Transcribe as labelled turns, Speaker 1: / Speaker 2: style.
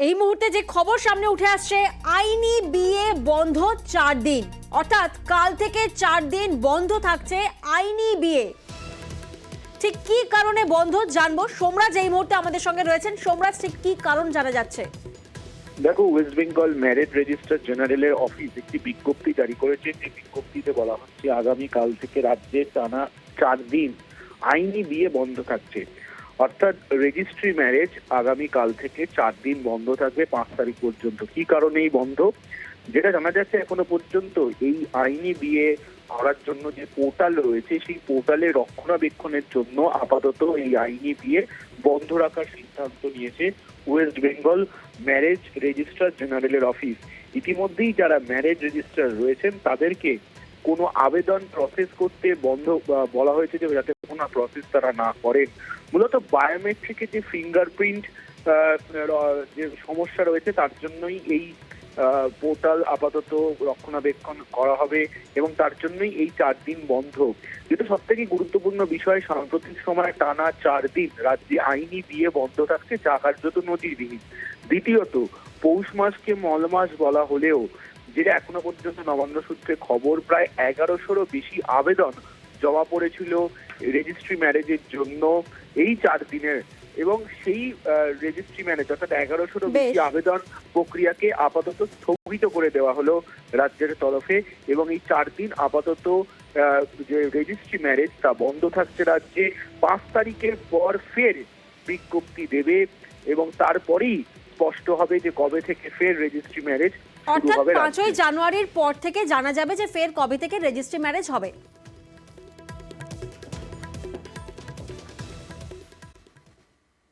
Speaker 1: এই মুহূর্তে যে খবর সামনে উঠে আসছে, আইনি বিয়ে বন্ধ 4 দিন, অর্থাৎ কাল থেকে 4 দিন বন্ধ থাকছে আইনি বিয়ে। ঠিক কি কারণে বন্ধ জানবো। সোমরাজ এই মুহূর্তে আমাদের সঙ্গে রয়েছেন। সোমরাজ, ঠিক কি কারণ জানা যাচ্ছে?
Speaker 2: দেখো, ওয়েস্ট বেঙ্গল ম্যারেজ রেজিস্ট্রার জেনারেলের অফিস একটি বিজ্ঞপ্তি জারি করেছে। যে বিজ্ঞপ্তিতে বলা হচ্ছে আগামী কাল থেকে রাজ্যে টানা 4 দিন আইনি বিয়ে বন্ধ থাকছে। অর্থাৎ রেজিস্ট্রি ম্যারেজ আগামী কাল থেকে 4 দিন বন্ধ থাকবে 5 তারিখ পর্যন্ত। কি কারণে এই বন্ধ, যেটা জানা যাচ্ছে এখনো পর্যন্ত এই আইনি বিয়ে করার জন্য যে পোর্টাল রয়েছে সেই পোর্টালে রক্ষণাবেক্ষণের জন্য আপাতত এই আইনি বিয়ে বন্ধ রাখার সিদ্ধান্ত নিয়েছে ওয়েস্ট বেঙ্গল ম্যারেজ রেজিস্ট্রার জেনারেলের অফিস। ইতিমধ্যেই যারা ম্যারেজ রেজিস্ট্রার রয়েছেন তাদেরকে কোনো আবেদন প্রসেস করতে বন্ধ বলা হয়েছে, যে যাতে কোনো প্রসেস তারা না করেন। মূলত বায়োমেট্রিকে যে ফিঙ্গারপ্রিন্ট যে সমস্যা রয়েছে তার জন্যই এই পোর্টাল আপাতত রক্ষণাবেক্ষণ করা হবে এবং তার জন্যই এই 4 দিন বন্ধ। যেটা সব থেকে গুরুত্বপূর্ণ বিষয়, সাম্প্রতিক সময় টানা 4 দিন রাজ্যে আইনি বিয়ে বন্ধ থাকছে, যা কার্যত নজিরবিহীন। দ্বিতীয়ত, পৌষ মাসকে মল মাস বলা হলেও যেটা এখনো পর্যন্ত নবান্ন সূত্রে খবর, প্রায় 1100-রও বেশি আবেদন জমা পড়েছিল রেজিস্ট্রি ম্যারেজের জন্য এই 4 দিনের, এবং সেই রেজিস্ট্রি ম্যারেজ অর্থাৎ 1100-রও বেশি আবেদন প্রক্রিয়াকে আপাতত স্থগিত করে দেওয়া হলো রাজ্যের তরফে। এবং এই 4 দিন আপাতত যে রেজিস্ট্রি ম্যারেজ তা বন্ধ থাকছে রাজ্যে। 5 তারিখের পর ফের বিজ্ঞপ্তি দেবে এবং তারপরেই স্পষ্ট হবে যে কবে থেকে ফের রেজিস্ট্রি ম্যারেজ শুরু
Speaker 1: অর্থাৎ
Speaker 2: হবে।
Speaker 1: 5ই জানুয়ারির পর থেকে জানা যাবে যে ফের কবে থেকে রেজিস্ট্রি ম্যারেজ হবে।